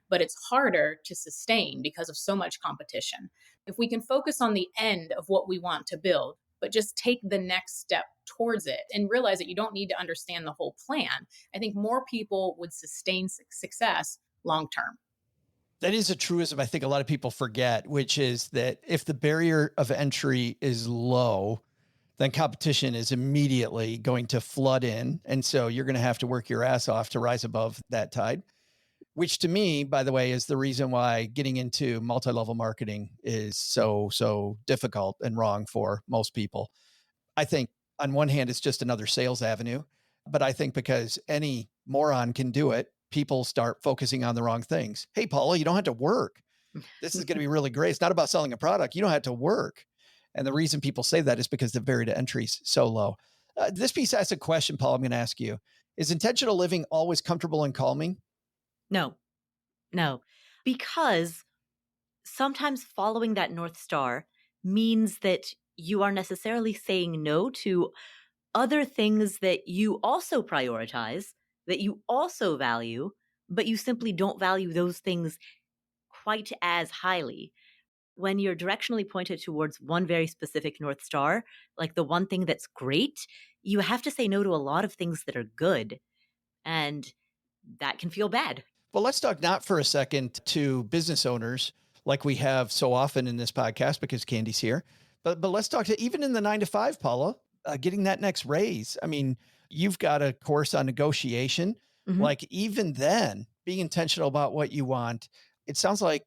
but it's harder to sustain because of so much competition. If we can focus on the end of what we want to build, but just take the next step towards it and realize that you don't need to understand the whole plan, I think more people would sustain success long term. That is a truism I think a lot of people forget, which is that if the barrier of entry is low, then competition is immediately going to flood in. And so you're going to have to work your ass off to rise above that tide. Which to me, by the way, is the reason why getting into multi-level marketing is so difficult and wrong for most people. I think on one hand, it's just another sales avenue, but I think because any moron can do it, people start focusing on the wrong things. Hey, Paula, you don't have to work. This is going to be really great. It's not about selling a product. You don't have to work. And the reason people say that is because the barrier to entry is so low. This piece asks a question, Paula, I'm going to ask you. Is intentional living always comfortable and calming? No, because sometimes following that North Star means that you are necessarily saying no to other things that you also prioritize, that you also value, but you simply don't value those things quite as highly. When you're directionally pointed towards one very specific North Star, like the one thing that's great, you have to say no to a lot of things that are good. And that can feel bad. Well, let's talk not for a second to business owners like we have so often in this podcast because Candy's here. But let's talk to even in the 9 to 5, Paula, getting that next raise. I mean, you've got a course on negotiation. Mhm. Like even then, being intentional about what you want, it sounds like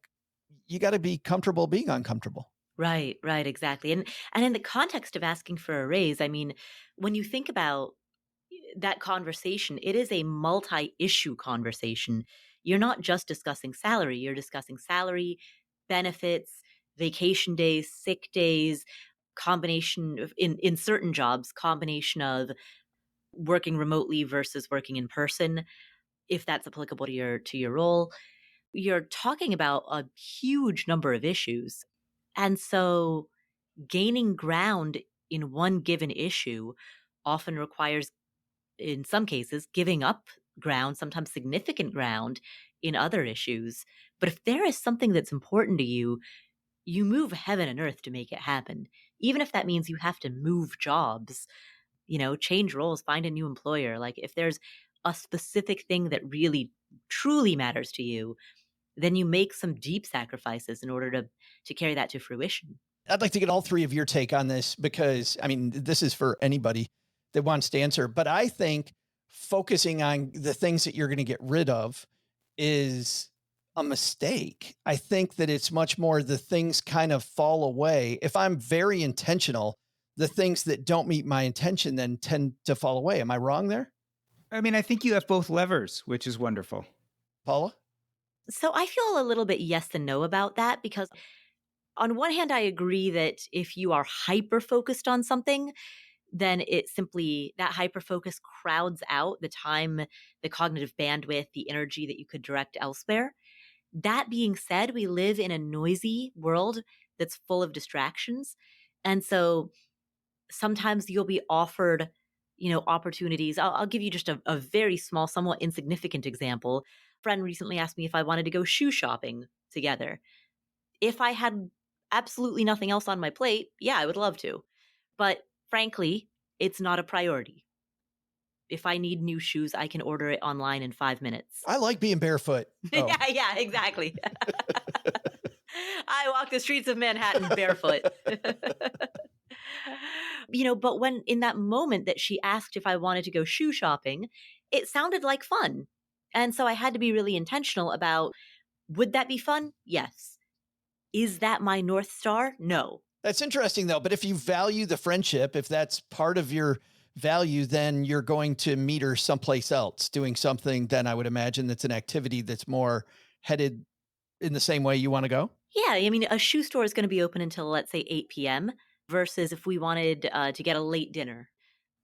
you got to be comfortable being uncomfortable. Right, exactly. And in the context of asking for a raise, I mean, when you think about that conversation, it is a multi-issue conversation. You're not just discussing salary, you're discussing salary, benefits, vacation days, sick days, combination of in certain jobs, combination of working remotely versus working in person, if that's applicable to your role. You're talking about a huge number of issues. And so gaining ground in one given issue often requires, in some cases, giving up ground, sometimes significant ground in other issues. But if there is something that's important to you, you move heaven and earth to make it happen. Even if that means you have to move jobs, change roles, find a new employer. Like if there's a specific thing that really, truly matters to you, then you make some deep sacrifices in order to carry that to fruition. I'd like to get all three of your take on this because, I mean, this is for anybody that wants to answer, but I think focusing on the things that you're going to get rid of is a mistake. I think that it's much more the things kind of fall away. If I'm very intentional, the things that don't meet my intention then tend to fall away. Am I wrong there? I mean, I think you have both levers, which is wonderful. Paula? So I feel a little bit yes and no about that because on one hand, I agree that if you are hyper-focused on something, then it simply, that hyper-focus crowds out the time, the cognitive bandwidth, the energy that you could direct elsewhere. That being said, we live in a noisy world that's full of distractions. And so sometimes you'll be offered, opportunities. I'll give you just a very small, somewhat insignificant example. A friend recently asked me if I wanted to go shoe shopping together. If I had absolutely nothing else on my plate, yeah, I would love to. But frankly, it's not a priority. If I need new shoes, I can order it online in 5 minutes. I like being barefoot. Oh. Yeah, exactly. I walk the streets of Manhattan barefoot. But when in that moment that she asked if I wanted to go shoe shopping, it sounded like fun. And so I had to be really intentional about, would that be fun? Yes. Is that my North Star? No. That's interesting though. But if you value the friendship, if that's part of your value, then you're going to meet her someplace else doing something. Then I would imagine that's an activity that's more headed in the same way you want to go. Yeah. I mean, a shoe store is going to be open until, let's say, 8 p.m. versus if we wanted to get a late dinner.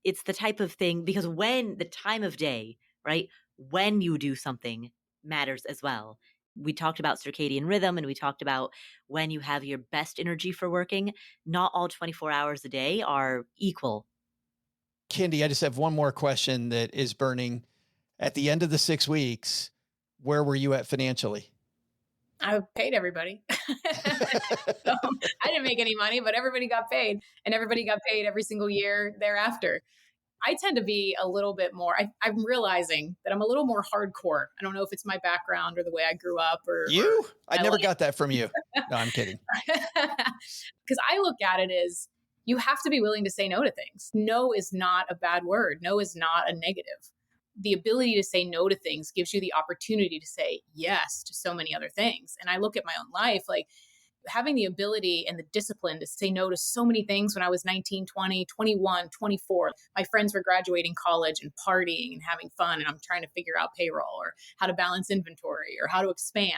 It's the type of thing, because when the time of day, right, when you do something matters as well. We talked about circadian rhythm and we talked about when you have your best energy for working. Not all 24 hours a day are equal. Candy, I just have one more question that is burning. At the end of the 6 weeks, where were you at financially? I paid everybody. So I didn't make any money, but everybody got paid, and everybody got paid every single year thereafter. I tend to be a little bit more, I'm realizing that I'm a little more hardcore. I don't know if it's my background or the way I grew up or you. I never got that from you. No, I'm kidding. Because I look at it as you have to be willing to say no to things. No is not a bad word. No is not a negative. The ability to say no to things gives you the opportunity to say yes to so many other things. And I look at my own life, like having the ability and the discipline to say no to so many things when I was 19, 20, 21, 24. My friends were graduating college and partying and having fun, and I'm trying to figure out payroll or how to balance inventory or how to expand.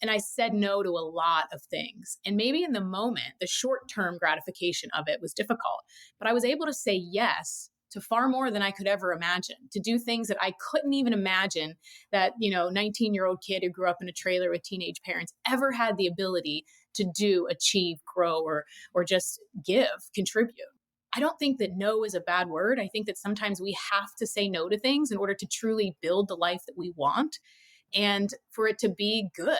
And I said no to a lot of things. And maybe in the moment, the short-term gratification of it was difficult, but I was able to say yes to far more than I could ever imagine, to do things that I couldn't even imagine that, 19-year-old kid who grew up in a trailer with teenage parents ever had the ability to do, achieve, grow, or just give, contribute. I don't think that no is a bad word. I think that sometimes we have to say no to things in order to truly build the life that we want and for it to be good.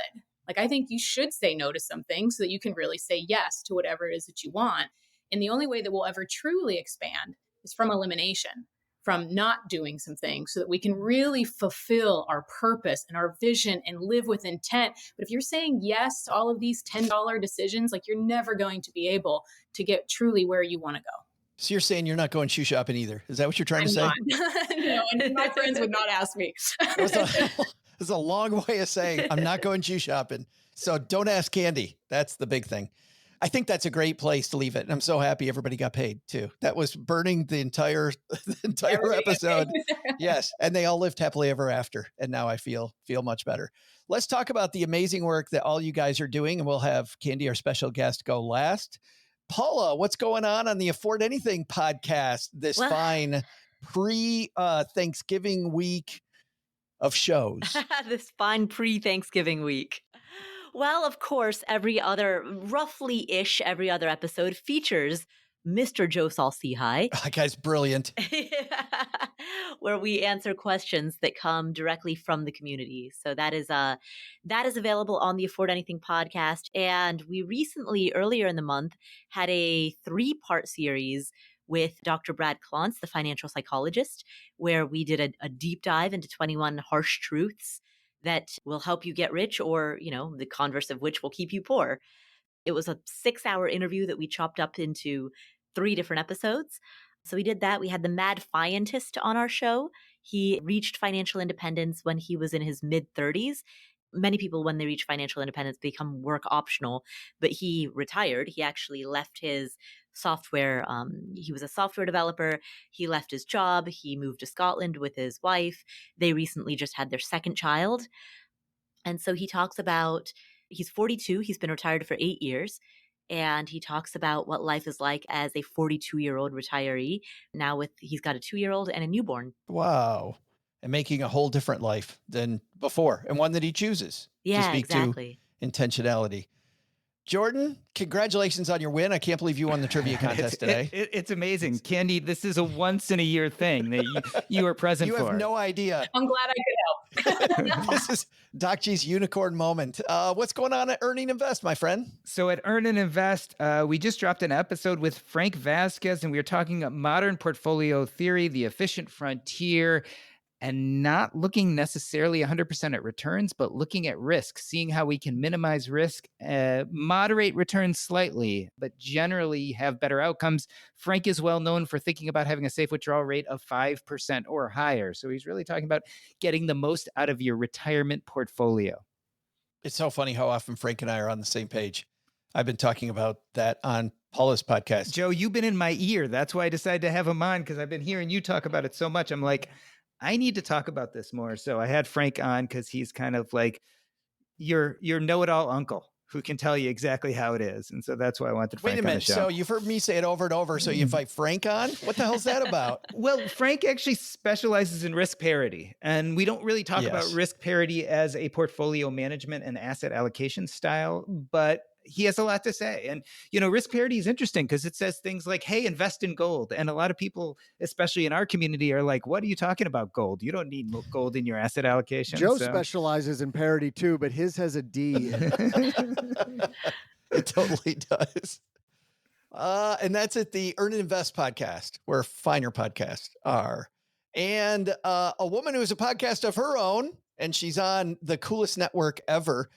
Like, I think you should say no to some things so that you can really say yes to whatever it is that you want. And the only way that we'll ever truly expand is from elimination, from not doing some things so that we can really fulfill our purpose and our vision and live with intent. But if you're saying yes to all of these $10 decisions, like, you're never going to be able to get truly where you want to go. So you're saying you're not going shoe shopping either. Is that what you're trying to say? No, and my friends would not ask me. It's a long way of saying I'm not going shoe shopping. So don't ask Candy. That's the big thing. I think that's a great place to leave it. And I'm so happy everybody got paid too. That was burning the entire episode. Yes. And they all lived happily ever after. And now I feel much better. Let's talk about the amazing work that all you guys are doing. And we'll have Candy, our special guest, go last. Paula, what's going on the Afford Anything podcast this fine pre-Thanksgiving week of shows? This fine pre-Thanksgiving week. Well, of course, every other episode features Mr. Joe Saul-Sehy. That guy's brilliant. Where we answer questions that come directly from the community. So that is available on the Afford Anything podcast. And we recently, earlier in the month, had a 3-part series with Dr. Brad Klontz, the financial psychologist, where we did a deep dive into 21 harsh truths that will help you get rich, or, the converse of which will keep you poor. It was a 6-hour interview that we chopped up into 3 different episodes. So we did that. We had the Mad Fientist on our show. He reached financial independence when he was in his mid-30s. Many people, when they reach financial independence, become work optional, but he retired. He actually left his software. He was a software developer. He left his job. He moved to Scotland with his wife. They recently just had their 2nd child. And so he talks about, he's 42. He's been retired for 8 years. And he talks about what life is like as a 42-year-old retiree. Now he's got a 2-year-old and a newborn. Wow. And making a whole different life than before, and one that he chooses to speak to intentionality. Jordan, congratulations on your win. I can't believe you won the trivia contest today. It's amazing. Candy, this is a once-in-a-year thing that you are present for. You have no idea. I'm glad I could help. This is Doc G's unicorn moment. What's going on at Earn and Invest, my friend? So at Earn and Invest, we just dropped an episode with Frank Vasquez, and we were talking about modern portfolio theory, the efficient frontier, and not looking necessarily 100% at returns, but looking at risk, seeing how we can minimize risk, moderate returns slightly, but generally have better outcomes. Frank is well known for thinking about having a safe withdrawal rate of 5% or higher. So he's really talking about getting the most out of your retirement portfolio. It's so funny how often Frank and I are on the same page. I've been talking about that on Paula's podcast. Joe, you've been in my ear. That's why I decided to have him on, because I've been hearing you talk about it so much. I'm like, I need to talk about this more. So I had Frank on because he's kind of like your know-it-all uncle who can tell you exactly how it is. And so that's why I wanted Frank on the show. Wait a minute. So you've heard me say it over and over. So you invite Frank on? What the hell's that about? Well, Frank actually specializes in risk parity. And we don't really talk about risk parity as a portfolio management and asset allocation style, but he has a lot to say. And, risk parity is interesting because it says things like, hey, invest in gold. And a lot of people, especially in our community, are like, what are you talking about gold? You don't need gold in your asset allocation. Joe specializes in parity too, but his has a D. It totally does. And that's at the Earn and Invest podcast, where finer podcasts are. And a woman who has a podcast of her own, and she's on the coolest network ever.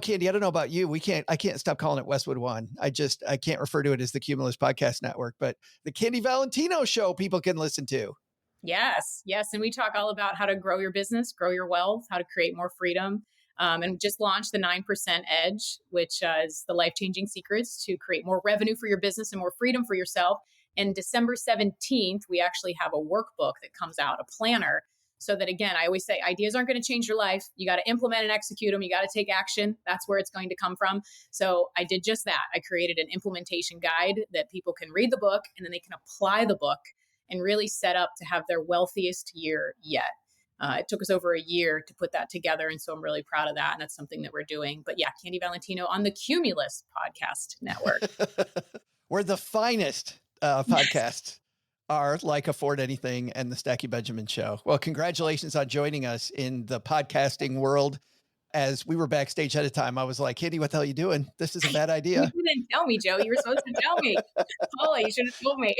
Candy, I don't know about you. I can't stop calling it Westwood One. I can't refer to it as the Cumulus Podcast Network, but the Candy Valentino show people can listen to. Yes. And we talk all about how to grow your business, grow your wealth, how to create more freedom. And just launched the 9% Edge, which is the life-changing secrets to create more revenue for your business and more freedom for yourself. And December 17th, we actually have a workbook that comes out, a planner. So that, again, I always say ideas aren't going to change your life. You got to implement and execute them. You got to take action. That's where it's going to come from. So I did just that. I created an implementation guide that people can read the book and then they can apply the book and really set up to have their wealthiest year yet. It took us over a year to put that together. And so I'm really proud of that. And that's something that we're doing. But yeah, Candy Valentino on the Cumulus Podcast Network. Where the finest podcasts are, like Afford Anything and the Stacking Benjamin Show. Well, congratulations on joining us in the podcasting world. As we were backstage at a time, I was like, Candy, what the hell are you doing? This is a bad idea. You didn't tell me, Joe. You were supposed to tell me. Paula, you should have told me.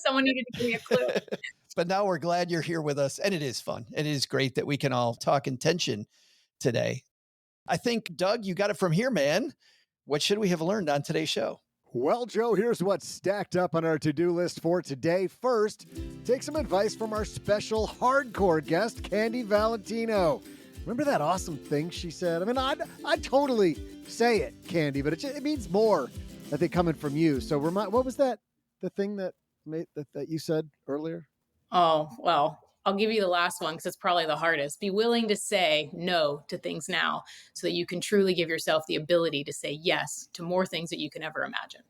Someone needed to give me a clue. But now we're glad you're here with us. And it is fun. It is great that we can all talk intention today. I think, Doug, you got it from here, man. What should we have learned on today's show? Well, Joe, here's what's stacked up on our to-do list for today. First, take some advice from our special hardcore guest, Candy Valentino. Remember that awesome thing she said? I mean, I'd totally say it, Candy, but it means more that they coming from you. So what was that? The thing that you said earlier? Oh, well, I'll give you the last one because it's probably the hardest. Be willing to say no to things now so that you can truly give yourself the ability to say yes to more things that you can ever imagine.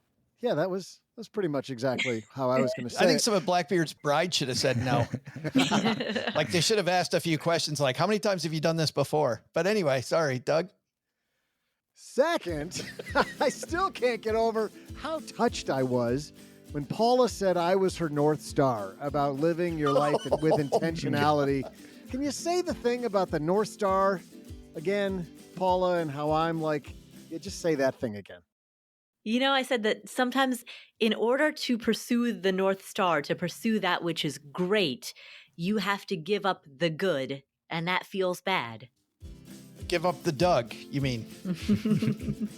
Yeah, that's pretty much exactly how I was going to say I think some of Blackbeard's bride should have said no. Like they should have asked a few questions like, how many times have you done this before? But anyway, sorry, Doug. Second, I still can't get over how touched I was when Paula said I was her North Star about living your life with intentionality. Can you say the thing about the North Star again, Paula, and how I'm like, yeah, just say that thing again. You know, I said that sometimes in order to pursue the North Star, to pursue that which is great, you have to give up the good, and that feels bad. Give up the Doug, you mean?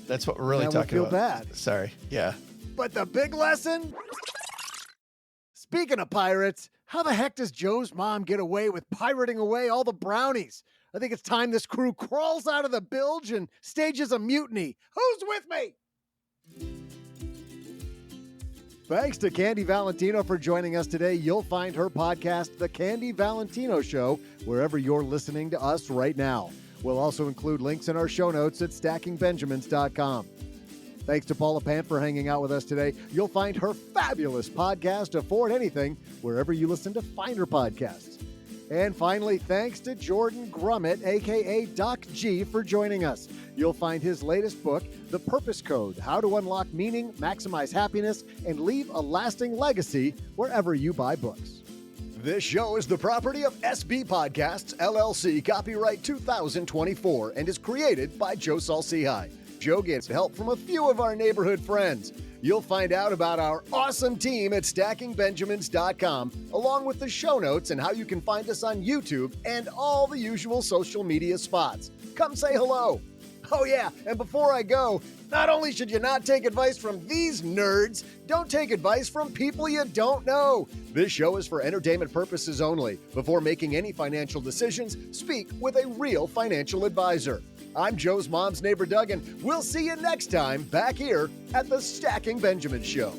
That's what we're really talking about. Bad. Sorry. Yeah. But the big lesson? Speaking of pirates, how the heck does Joe's mom get away with pirating away all the brownies? I think it's time this crew crawls out of the bilge and stages a mutiny. Who's with me? Thanks to Candy Valentino for joining us today. You'll find her podcast, The Candy Valentino Show, wherever you're listening to us right now. We'll also include links in our show notes at stackingbenjamins.com. Thanks to Paula Pant for hanging out with us today. You'll find her fabulous podcast, Afford Anything, wherever you listen to finer podcasts. And finally, thanks to Jordan Grummett, a.k.a. Doc G, for joining us. You'll find his latest book, The Purpose Code, How to Unlock Meaning, Maximize Happiness, and Leave a Lasting Legacy, wherever you buy books. This show is the property of SB Podcasts, LLC, copyright 2024, and is created by Joe Saul-Sehy. Joe gets help from a few of our neighborhood friends. You'll find out about our awesome team at stackingbenjamins.com, along with the show notes and how you can find us on YouTube and all the usual social media spots. Come say hello. Oh yeah, and before I go, not only should you not take advice from these nerds, don't take advice from people you don't know. This show is for entertainment purposes only. Before making any financial decisions, speak with a real financial advisor. I'm Joe's mom's neighbor, Doug, and we'll see you next time back here at the Stacking Benjamin Show.